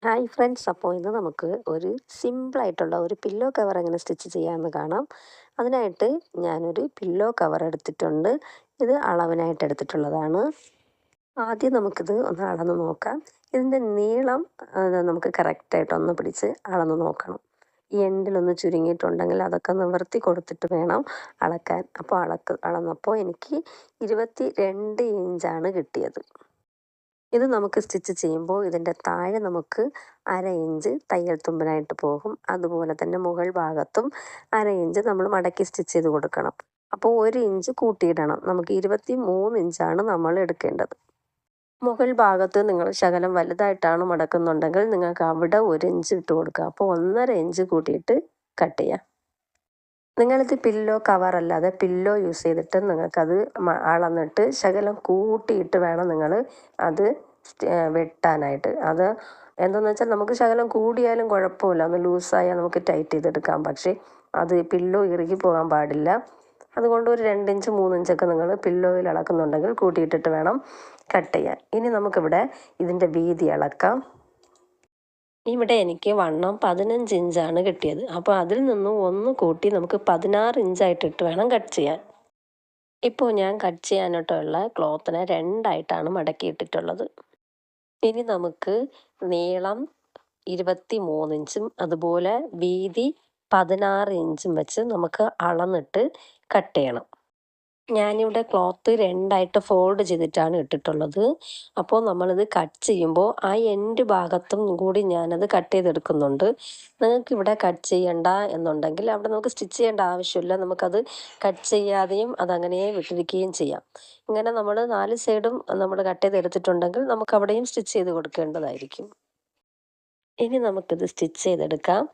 Hi friends, അപ്പോൾ ഇന്ന് നമുക്ക് ഒരു സിമ്പിളായിട്ടുള്ള ഒരു പില്ലോ കവർ എങ്ങനെ സ്റ്റിച്ച് ചെയ്യാമെന്ന് കാണാം. അതിനായിട്ട് ഞാനൊരു പില്ലോ കവർ എടുത്തിട്ടുണ്ട്. ഇത് അളവിനായിട്ട് എടുത്തിട്ടുള്ളതാണ്. ആദ്യം നമുക്കിത് ഒന്ന് അളന്ന് നോക്കാം. ഇതിൻ്റെ നീളം നമുക്ക് കറക്റ്റായിട്ടൊന്ന് പിടിച്ച് അളന്ന് നോക്കണം. ഈ എൻഡിലൊന്ന് ചുരുങ്ങിയിട്ടുണ്ടെങ്കിൽ അതൊക്കെ നിവർത്തി കൊടുത്തിട്ട് വേണം അളക്കാൻ. അപ്പോൾ അളന്നപ്പോൾ എനിക്ക് 22 ഇഞ്ചാണ് കിട്ടിയത്. ഇത് നമുക്ക് സ്റ്റിച്ച് ചെയ്യുമ്പോൾ ഇതിൻ്റെ താഴെ നമുക്ക് 1/2 ഇഞ്ച് തയ്യൽ തുമ്പിനായിട്ട് പോകും. അതുപോലെ തന്നെ മുകൾ ഭാഗത്തും 1/2 ഇഞ്ച് നമ്മൾ മടക്കി സ്റ്റിച്ച് ചെയ്ത് കൊടുക്കണം. അപ്പോൾ 1 ഇഞ്ച് കൂട്ടിയിടണം. നമുക്ക് 23 ഇഞ്ചാണ് നമ്മൾ എടുക്കേണ്ടത്. മുകൾ ഭാഗത്ത് നിങ്ങൾ ശകലം വലുതായിട്ടാണ് മടക്കുന്നുണ്ടെങ്കിൽ നിങ്ങൾക്ക് അവിടെ 1 ഇഞ്ച് ഇട്ട് കൊടുക്കുക. അപ്പോൾ 1.5 ഇഞ്ച് കൂട്ടിയിട്ട് കട്ട് ചെയ്യാം. നിങ്ങളിത് പില്ലോ കവർ അല്ലാതെ പില്ലോ യൂസ് ചെയ്തിട്ട് നിങ്ങൾക്കത് അളന്നിട്ട് ശകലം കൂട്ടിയിട്ട് വേണം നിങ്ങൾ അത് വെട്ടാനായിട്ട്. അത് എന്താണെന്ന് വെച്ചാൽ നമുക്ക് ശകലം കൂടിയാലും കുഴപ്പമില്ല, ഒന്ന് ലൂസായാൽ നമുക്ക് ടൈറ്റ് ചെയ്തെടുക്കാം. പക്ഷേ അത് പില്ലോ ഇറുകി പോകാൻ പാടില്ല. അതുകൊണ്ട് ഒരു 2 ഇഞ്ച് 3 ഇഞ്ചൊക്കെ നിങ്ങൾ പില്ലോയിൽ അളക്കുന്നുണ്ടെങ്കിൽ കൂട്ടിയിട്ടിട്ട് വേണം കട്ട് ചെയ്യാൻ. ഇനി നമുക്കിവിടെ ഇതിൻ്റെ വീതി അളക്കാം. ഇവിടെ എനിക്ക് വണ്ണം 15 ഇഞ്ചാണ് കിട്ടിയത്. അപ്പോൾ അതിൽ നിന്നും 1 കൂട്ടി നമുക്ക് 16 ഇഞ്ചായിട്ടിട്ട് വേണം കട്ട് ചെയ്യാൻ. ഇപ്പോൾ ഞാൻ കട്ട് ചെയ്യാനായിട്ടുള്ള ക്ലോത്തിനെ 2ആയിട്ടാണ് മടക്കിയിട്ടിട്ടുള്ളത്. ഇനി നമുക്ക് നീളം 23 ഇഞ്ചും അതുപോലെ വീതി 16 ഇഞ്ചും വെച്ച് നമുക്ക് അളന്നിട്ട് കട്ട് ചെയ്യണം. ഞാനിവിടെ ക്ലോത്ത് 2ആയിട്ട് ഫോൾഡ് ചെയ്തിട്ടാണ് ഇട്ടിട്ടുള്ളത്. അപ്പോൾ നമ്മളിത് കട്ട് ചെയ്യുമ്പോൾ ആ എൻഡ് ഭാഗത്തും കൂടി ഞാനത് കട്ട് ചെയ്തെടുക്കുന്നുണ്ട്. നിങ്ങൾക്കിവിടെ കട്ട് ചെയ്യണ്ട എന്നുണ്ടെങ്കിൽ അവിടെ നമുക്ക് സ്റ്റിച്ച് ചെയ്യേണ്ട ആവശ്യമില്ല. നമുക്കത് കട്ട് ചെയ്യാതെയും അതങ്ങനെ വിട്ടിരിക്കുകയും ചെയ്യാം. ഇങ്ങനെ നമ്മൾ 4 സൈഡും നമ്മൾ കട്ട് ചെയ്തെടുത്തിട്ടുണ്ടെങ്കിൽ നമുക്കവിടെയും സ്റ്റിച്ച് ചെയ്ത് കൊടുക്കേണ്ടതായിരിക്കും. ഇനി നമുക്കിത് സ്റ്റിച്ച് ചെയ്തെടുക്കാം.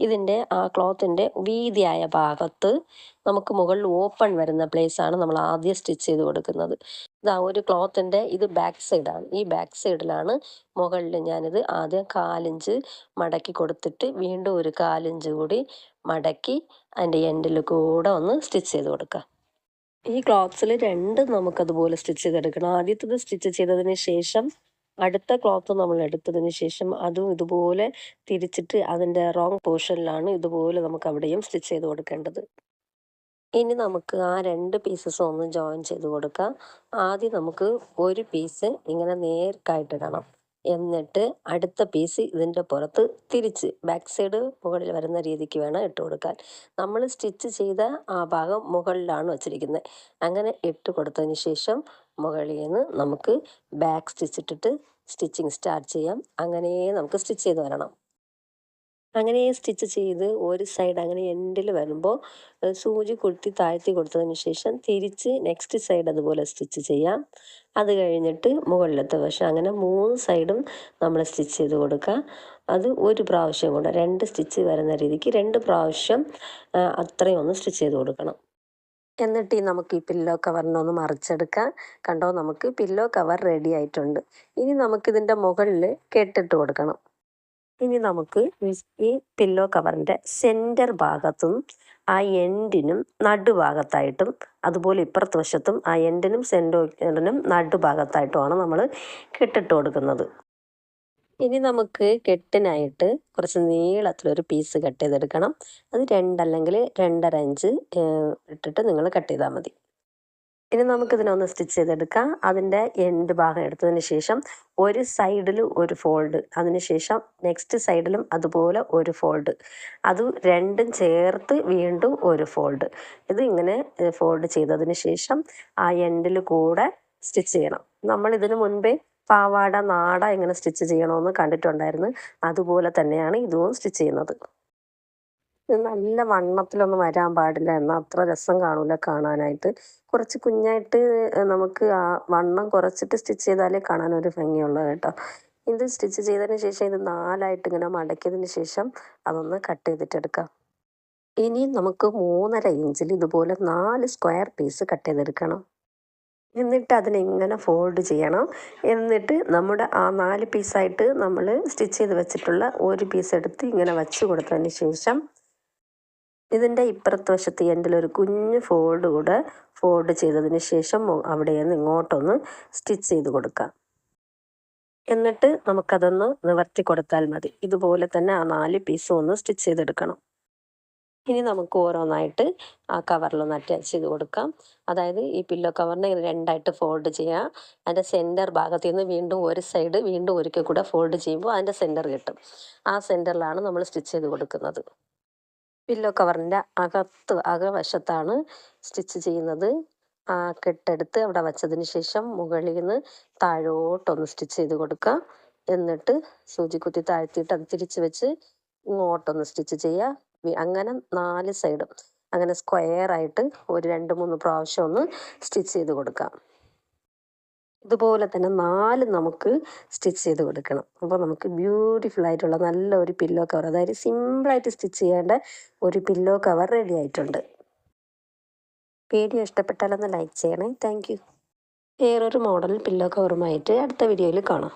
ഇതിൻ്റെ ആ ക്ലോത്തിൻ്റെ വീതിയായ ഭാഗത്ത് നമുക്ക് മുകളിൽ ഓപ്പൺ വരുന്ന പ്ലേസാണ് നമ്മൾ ആദ്യം സ്റ്റിച്ച് ചെയ്ത് കൊടുക്കുന്നത്. ഇതാ ഒരു ക്ലോത്തിൻ്റെ ഇത് ബാക്ക് സൈഡാണ്. ഈ ബാക്ക് സൈഡിലാണ് മുകളിൽ ഞാനിത് ആദ്യം 1/4 ഇഞ്ച് മടക്കി കൊടുത്തിട്ട് വീണ്ടും ഒരു 1/4 ഇഞ്ച് കൂടി മടക്കി അതിൻ്റെ എൻഡിൽ കൂടെ ഒന്ന് സ്റ്റിച്ച് ചെയ്ത് കൊടുക്കാം. ഈ ക്ലോത്ത്സിൽ രണ്ടും നമുക്കതുപോലെ സ്റ്റിച്ച് ചെയ്തെടുക്കണം. ആദ്യത്തേത് സ്റ്റിച്ച് ചെയ്തതിന് ശേഷം അടുത്ത ക്ലോത്ത് നമ്മൾ എടുത്തതിന് ശേഷം അതും ഇതുപോലെ തിരിച്ചിട്ട് അതിൻ്റെ റോങ് പോർഷനിലാണ് ഇതുപോലെ നമുക്ക് അവിടെയും സ്റ്റിച്ച് ചെയ്ത് കൊടുക്കേണ്ടത്. ഇനി നമുക്ക് ആ 2 പീസസും ഒന്ന് ജോയിൻ ചെയ്ത് കൊടുക്കാം. ആദ്യം നമുക്ക് ഒരു പീസ് ഇങ്ങനെ നേർക്കായിട്ടിടണം. എന്നിട്ട് അടുത്ത പീസ് ഇതിൻ്റെ പുറത്ത് തിരിച്ച് ബാക്ക് സൈഡ് മുകളിൽ വരുന്ന രീതിക്ക് വേണം ഇട്ട് കൊടുക്കാൻ. നമ്മൾ സ്റ്റിച്ച് ചെയ്ത ആ ഭാഗം മുകളിലാണ് വച്ചിരിക്കുന്നത്. അങ്ങനെ ഇട്ട് കൊടുത്തതിന് ശേഷം മുകളിൽ നിന്ന് നമുക്ക് ബാക്ക് സ്റ്റിച്ച് ഇട്ടിട്ട് സ്റ്റിച്ചിങ് സ്റ്റാർട്ട് ചെയ്യാം. അങ്ങനെ നമുക്ക് സ്റ്റിച്ച് ചെയ്ത് വരണം. അങ്ങനെ സ്റ്റിച്ച് ചെയ്ത് ഒരു സൈഡ് അങ്ങനെ എൻഡിൽ വരുമ്പോൾ സൂചി കുത്തി താഴ്ത്തി കൊടുത്തതിന് ശേഷം തിരിച്ച് നെക്സ്റ്റ് സൈഡ് അതുപോലെ സ്റ്റിച്ച് ചെയ്യാം. അത് കഴിഞ്ഞിട്ട് മുകളിലത്തെ വശം അങ്ങനെ 3 സൈഡും നമ്മൾ സ്റ്റിച്ച് ചെയ്ത് കൊടുക്കുക. അത് ഒരു പ്രാവശ്യം കൊണ്ട് 2 സ്റ്റിച്ച് വരുന്ന രീതിക്ക് 2 പ്രാവശ്യം അത്രയും ഒന്ന് സ്റ്റിച്ച് ചെയ്ത് കൊടുക്കണം. എന്നിട്ട് നമുക്ക് ഈ പില്ലോ കവറിനൊന്ന് മറിച്ചെടുക്കാം. കണ്ടോ, നമുക്ക് പില്ലോ കവർ റെഡി ആയിട്ടുണ്ട്. ഇനി നമുക്കിതിൻ്റെ മുകളിൽ കെട്ടിട്ട് കൊടുക്കണം. ഇനി നമുക്ക് ഈ പില്ലോ കവറിൻ്റെ സെൻറ്റർ ഭാഗത്തും ആ എൻഡിനും നടുഭാഗത്തായിട്ടും അതുപോലെ ഇപ്പുറത്തെ വശത്തും ആ എൻഡിനും സെൻറ്ററിനും നടുഭാഗത്തായിട്ടുമാണ് നമ്മൾ കെട്ടിട്ട് കൊടുക്കുന്നത്. ഇനി നമുക്ക് കെട്ടിനായിട്ട് കുറച്ച് നീളത്തിലൊരു പീസ് കട്ട് ചെയ്തെടുക്കണം. അത് 2 അല്ലെങ്കിൽ 2.5 ഇഞ്ച് ഇട്ടിട്ട് നിങ്ങൾ കട്ട് ചെയ്താൽ മതി. ഇനി നമുക്കിതിനൊന്ന് സ്റ്റിച്ച് ചെയ്തെടുക്കാം. അതിൻ്റെ എൻഡ് ഭാഗം എടുത്തതിന് ശേഷം ഒരു സൈഡിൽ ഒരു ഫോൾഡ്, അതിനുശേഷം നെക്സ്റ്റ് സൈഡിലും അതുപോലെ ഒരു ഫോൾഡ്, അത് രണ്ടും ചേർത്ത് വീണ്ടും ഒരു ഫോൾഡ്. ഇത് ഇങ്ങനെ ഫോൾഡ് ചെയ്തതിന് ശേഷം ആ എൻഡിൽ കൂടെ സ്റ്റിച്ച് ചെയ്യണം. നമ്മൾ ഇതിനു മുൻപേ പാവാട നാട ഇങ്ങനെ സ്റ്റിച്ച് ചെയ്യണമെന്ന് കണ്ടിട്ടുണ്ടായിരുന്നു. അതുപോലെ തന്നെയാണ് ഇതും സ്റ്റിച്ച് ചെയ്യുന്നത്. ഇത് നല്ല വണ്ണത്തിലൊന്നും വരാൻ പാടില്ല, എന്നാൽ അത്ര രസം കാണില്ല കാണാനായിട്ട്. കുറച്ച് കുഞ്ഞായിട്ട് നമുക്ക് ആ വണ്ണം കുറച്ചിട്ട് സ്റ്റിച്ച് ചെയ്താലേ കാണാനൊരു ഭംഗിയുള്ളൂ കേട്ടോ. ഇത് സ്റ്റിച്ച് ചെയ്തതിന് ശേഷം ഇത് 4ആയിട്ട് ഇങ്ങനെ മടക്കിയതിന് ശേഷം അതൊന്ന് കട്ട് ചെയ്തിട്ടെടുക്കാം. ഇനി നമുക്ക് 3.5 ഇഞ്ചിൽ ഇതുപോലെ 4 സ്ക്വയർ പീസ് കട്ട് ചെയ്തെടുക്കണം. എന്നിട്ട് അതിനെങ്ങനെ ഫോൾഡ് ചെയ്യണം. എന്നിട്ട് നമ്മുടെ ആ 4 പീസായിട്ട് നമ്മൾ സ്റ്റിച്ച് ചെയ്ത് വെച്ചിട്ടുള്ള ഒരു പീസ് എടുത്ത് ഇങ്ങനെ വച്ച് കൊടുത്തതിന് ശേഷം ഇതിൻ്റെ ഇപ്പുറത്തെ വശത്ത് എൻഡിലൊരു കുഞ്ഞ് ഫോൾഡ് കൂടെ ഫോൾഡ് ചെയ്തതിന് ശേഷം അവിടെ നിന്ന് ഇങ്ങോട്ടൊന്ന് സ്റ്റിച്ച് ചെയ്ത് കൊടുക്കാം. എന്നിട്ട് നമുക്കതൊന്ന് നിവർത്തി കൊടുത്താൽ മതി. ഇതുപോലെ തന്നെ ആ 4 പീസും ഒന്ന് സ്റ്റിച്ച് ചെയ്തെടുക്കണം. ഇനി നമുക്ക് ഓരോന്നായിട്ട് ആ കവറിലൊന്ന് അറ്റാച്ച് ചെയ്ത് കൊടുക്കാം. അതായത് ഈ പില്ലോ കവറിനെ ഇങ്ങനെ 2ആയിട്ട് ഫോൾഡ് ചെയ്യുക. അതിൻ്റെ സെൻറ്റർ ഭാഗത്ത് നിന്ന് വീണ്ടും ഒരു സൈഡ് വീണ്ടും ഒരിക്കൽ കൂടെ ഫോൾഡ് ചെയ്യുമ്പോൾ അതിൻ്റെ സെൻറ്റർ കിട്ടും. ആ സെൻറ്ററിലാണ് നമ്മൾ സ്റ്റിച്ച് ചെയ്ത് കൊടുക്കുന്നത്. പില്ലോ കവറിൻ്റെ അകവശത്താണ് സ്റ്റിച്ച് ചെയ്യുന്നത്. ആ കെട്ടെടുത്ത് അവിടെ വച്ചതിന് ശേഷം മുകളിൽ നിന്ന് താഴോട്ടൊന്ന് സ്റ്റിച്ച് ചെയ്ത് കൊടുക്കുക. എന്നിട്ട് സൂചിക്കുത്തി താഴ്ത്തിയിട്ട് അത് തിരിച്ച് വെച്ച് ഇങ്ങോട്ടൊന്ന് സ്റ്റിച്ച് ചെയ്യുക. അങ്ങനെ 4 സൈഡും അങ്ങനെ സ്ക്വയറായിട്ട് ഒരു 2-3 പ്രാവശ്യം ഒന്ന് സ്റ്റിച്ച് ചെയ്ത് കൊടുക്കാം. ഇതുപോലെ തന്നെ 4 നമുക്ക് സ്റ്റിച്ച് ചെയ്ത് കൊടുക്കണം. അപ്പോൾ നമുക്ക് ബ്യൂട്ടിഫുൾ ആയിട്ടുള്ള നല്ല ഒരു പില്ലോ കവർ, അതായത് സിമ്പിളായിട്ട് സ്റ്റിച്ച് ചെയ്യേണ്ട ഒരു പില്ലോ കവർ റെഡി ആയിട്ടുണ്ട്. വീഡിയോ ഇഷ്ടപ്പെട്ടാലൊന്ന് ലൈക്ക് ചെയ്യണേ. Thank you. വേറൊരു മോഡൽ പില്ലോ കവറുമായിട്ട് അടുത്ത വീഡിയോയിൽ കാണാം.